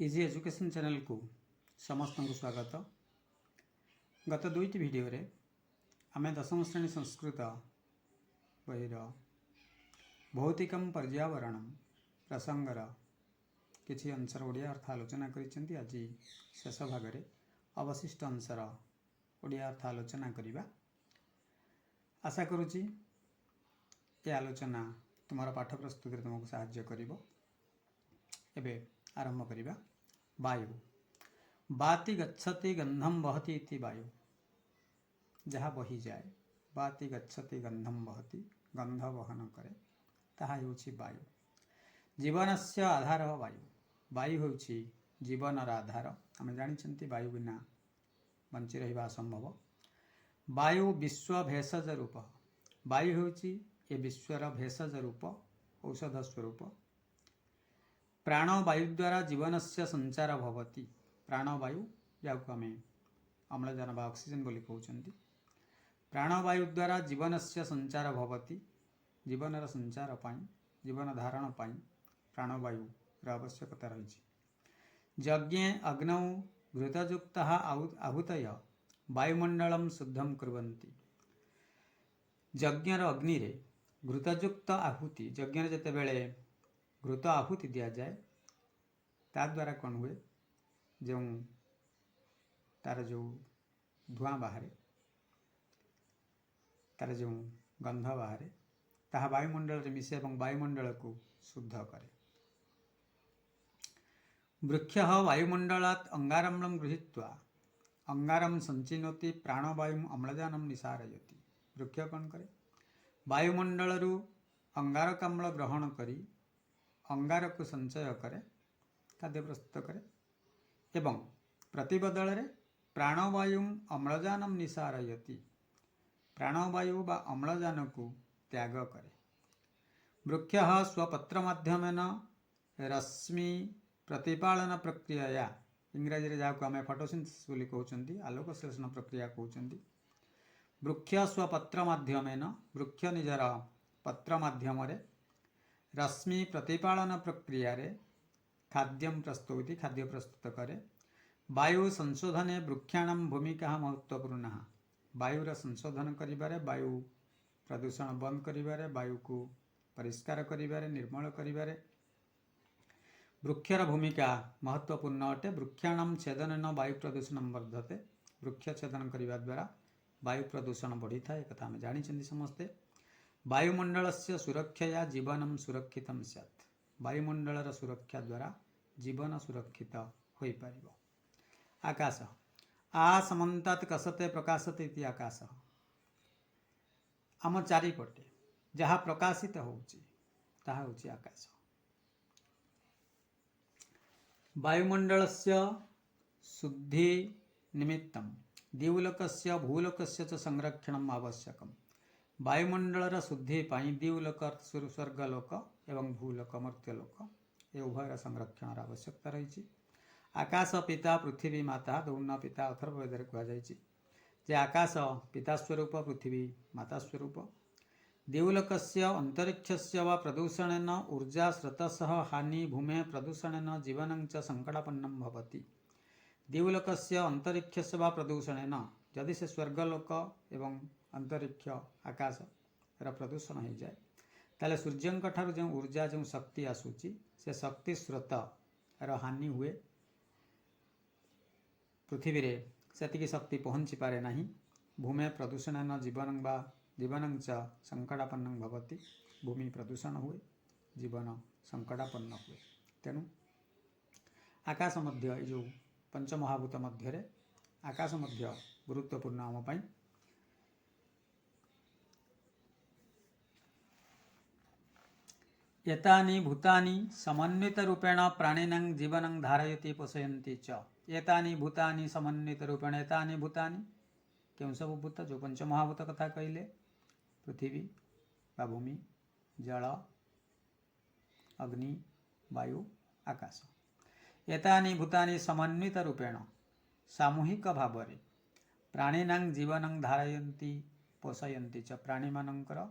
Easy education channel को समस्त को स्वागत। गत दुईटी वीडियो रे आम दशम श्रेणी संस्कृत बहिर भौतिकम पर्यावरण प्रसंगर किसी अंशर ओडिया अर्थ आलोचना करिसेंती। आज शेष भाग में अवशिष्ट अंशर ओडिया अर्थ आलोचना करिबा। आशा करुच्ची ये आलोचना तुम्हारा पाठ प्रस्तुति तुमको साहाय्य करिबो। एबे आरंभ करिबा। वायु बाति गच्छति गंधम वहति इति वायु, जहाँ बही जाए। बाति गच्छति गंधम वहति, गंध वहन करे, ताहा हेउछि वायु। जीवनस्य आधार वायु। वायु हेउछि जीवनर आधार। आम जानिछंती वायु बिना बंची रहिबा असंभव। वायु विश्व भेषज रूप। वायु हेउछि ए विश्वर भेषज रूप, औषध स्वरूप। प्राणवायु द्वारा जीवन से संचार भवति। प्राणवायु जाको आम अम्लजान बा ऑक्सीजन बोली कहउछंती। प्राणवायु द्वारा जीवन से संचार भवति। जीवनर संचार पाई, जीवन धारण पाई प्राणवायु आवश्यकता रही। यज्ञे अग्नौ घृतयुक्त आहुतय वायुमंडलम शुद्धम कुर्वन्ति। यज्ञर अग्नि रे घृतयुक्त आहुति, यज्ञ जते बेले घृत आहुति दिया जाए ता द्वारा कौन हुए, जो तार जो धुआं बाहर, तार जो गंध बाहर, ताहा वायुमंडल में मिसे और वायुमंडल को शुद्ध करे। वृक्ष वायुमंडलात् अंगारम्लं गृहीत्वा अंगारम संचिनोति प्राणवायु अम्लजानम निसारयति। वृक्ष कौन करे, वायुमंडल अंगारक अम्ल ग्रहण करी अंगार को संचय करे, खाद्य प्रस्तुत करे एवं प्रतिबदल रे प्राणवायु अम्लजानम निसारयति। प्राणवायु बा अम्लजान को त्याग करे। वृक्ष स्वपत्र माध्यमेन रश्मि प्रतिपालन प्रक्रिया, इंग्राजी रे जाको आमे फोटोसिंथेसिस बोली कहउछंती, आलोक संश्लेषण प्रक्रिया कहउछंती। वृक्ष स्वपत्र माध्यमेन, वृक्ष निजर पत्र माध्यम रे रश्मि प्रतिपालन प्रक्रिया रे खाद्यम प्रस्तुति, खाद्य प्रस्तुत करे। वायु संशोधने वृक्षाणाम भूमिका महत्वपूर्ण। वायुर संशोधन करिबारे, वायु प्रदूषण बंद करिबारे, वायु को परिष्कार करिबारे, निर्मल करिबारे वृक्षर भूमिका महत्वपूर्ण अटे। वृक्षाणाम छेदनेन वायु प्रदूषण वर्धते। वृक्ष छेदन करिबा द्वारा वायु प्रदूषण बढ़ी थाए, कथा आम जानिछंती समस्ते। वायुमंडल से सुरक्षया जीवनम सुरक्षितम स्यात्। वायुमंडलर सुरक्षा द्वारा जीवन सुरक्षित होई पारिबो। आकाश आ समन्तात् कसते प्रकाशते इति आकाश। आम चारिपटे जहाँ प्रकाशित होउछि ताहा होउछि आकाश। वायुमंडलस्य शुद्धि निमित्तं दिवलोकस्य भूलोकस्य च संरक्षणम् आवश्यकम्। वायुमंडलर शुद्धि पाई दिवलोक स्वर्गलोक एवं भूलोक मर्त्यलोक ये उभयर संरक्षण आवश्यकता रही। आकाश पिता पृथ्वी माता दौन पिता अथर्ववेद कहुई जे आकाश पिता स्वरूप, पृथ्वी माता स्वरूप। दिवलोकस्य अंतरिक्षस्य वा प्रदूषणेन ऊर्जा स्रोतसः हानि भूमे प्रदूषणेन जीवनं च संकटापन्नं भवति। दिवलोकस्य अंतरिक्षस्य वा प्रदूषणेन, यदि से स्वर्गलोक एवं अंतरिक्ष आकाश प्रदूषण हो जाए ताले सूर्यंक ठारू जो ऊर्जा जो शक्ति आसूची से शक्ति स्रोत हानि हुए। पृथ्वी रे सेतिकी शक्ति पहुँची पारे नहीं। भूमि प्रदूषण जीवन बा जीवन च संकटापन्न भवति। भूमि प्रदूषण हुए, जीवन संकटापन्न हुए। तेणु आकाश मध्य जो पंचमहाभूत मध्य आकाश मध्य गुरुत्वपूर्ण आम पाई। एतानि भूतानि समन्वित रूपेण प्राणिनां जीवनं धारयति पोषयन्ति च। एतानि भूतानि समन्वित रूपेण, एतानि भूतानि क्यों सब भूत जो पंचमहाभूत कथा कहले, पृथ्वी बा भूमि, जल, अग्नि, वायु, आकाश। एतानि भूतानि समन्वित रूपेण सामूहिक भावरे प्राणिनां जीवनं धारयन्ति पोषयन्ति च। प्राणी मानकर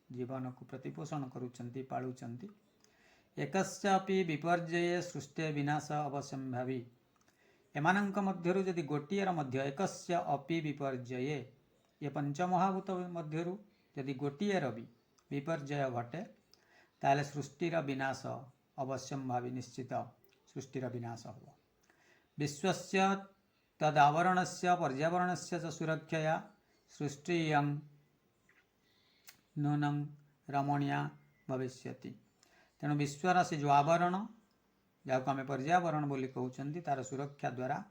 जीवन को प्रतिपोषण करुचंती, पालुचंती। एकस्यापि विपर्यये सृष्टे विनाश अवश्यम्भावी एमानंक मध्यरु यदि गोटिएर मध्य एकस्य अपि विपर्यये ये पंचमहाभूत मध्यरु यदि गोटिएर भी विपर्यय घटे ताले सृष्टिर विनाश अवश्यम्भावी निश्चित सृष्टिर विनाश हो विश्वस्य तदावरणस्य पर्यावरणस्य च सुरक्षया सृष्टियं नूनं रमणीया भविष्यति तेणु विश्वर से जो आवरण जहाँ आम पर्यावरण बोली कहते तार सुरक्षा द्वारा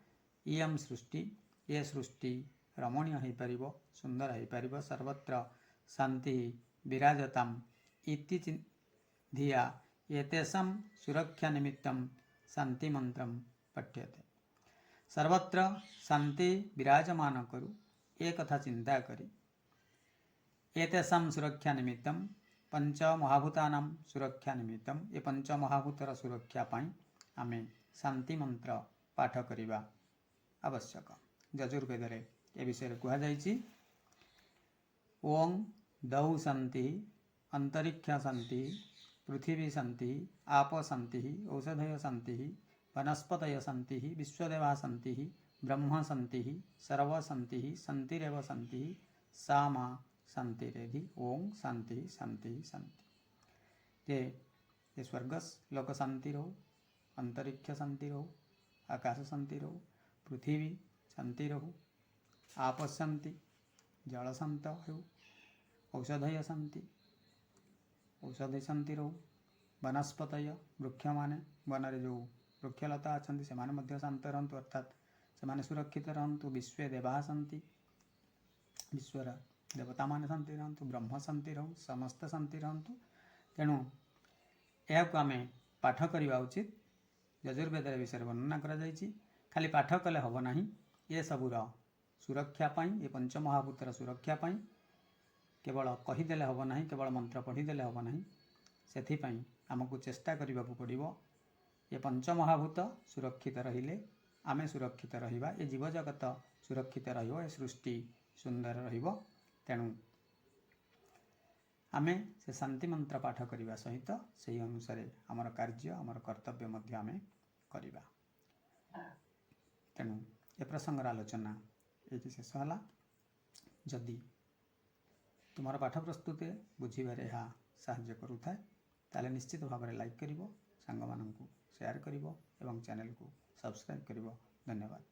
इयम सृष्टि ये सृष्टि रमणीय हो पार सुंदर हो पार सर्वत्र शांति विराजताम इति धिया एतेषां सुरक्षा निमित्तं शांति मंत्रं पठ्यते सर्वत्र शांति विराजमान करू एक कथा चिंता करी एतेषां सुरक्षा निमित्तं पंच महाभूतानां सुरक्षा निमित्तं ये पंच महाभूतर सुरक्षा पाई आमे शांति मंत्र पाठ करिबा आवश्यक यजुर्वेद रे ए विषय कहा जायछि ओं दौ शांति अंतरिक्ष शांति पृथ्वी शांति आप शांति औषधय शांति वनस्पतय शांति विश्वदेवा शांति ब्रह्म शांति सर्व शांति शांतिरेव शांति सा मा शांतिरेधि ओं शांति शांति शांति ये स्वर्गस लोक शांति रहो अंतरिक्ष शांति रहो आकाश शांति रहो पृथ्वी शांति रहो आप शांति जल शांत हो औषधय शांति औषधि शांति रहो वनस्पतय वृक्ष माने वन रे जो वृक्षलता अच्छा से शांत रहतु अर्थात से सुरक्षित रहतु विश्व देवा शांति विश्वर देवता मान शांति रहतु ब्रह्म शांति रहू समस्त शांति रहतु तेणु यह आम पाठ करवा उचित यजुर्वेद विषय वर्णना करा खाली पाठ कले हम ना ये सबूर सुरक्षा पाई ये पंचमहाभूतर सुरक्षा पाई केवल कहीदेले हम ना केवल मंत्र पढ़ीदेले हम ना से आमको चेष्टा करने को पड़ो ये पंचमहाभूत सुरक्षित रहिले आमे सुरक्षित रहिबा ये जीवजगत सुरक्षित रहिबो ये सृष्टि सुंदर रहिबो तेणु आमे से शांति मंत्र पाठ करने सहित से अनुसार आमर कार्य आमर कर्तव्य मध्य आमे करिबा तेणु ए प्रसंगर आलोचना ये शेष है जदि तुम पाठ प्रस्तुति बुझीबारे यह साहाय्य करुଥାଏ ताले निश्चित भाव में लाइक करिवो सांग माननकु शेयर करिवो एवं चैनल को सब्सक्राइब करिवो धन्यवाद।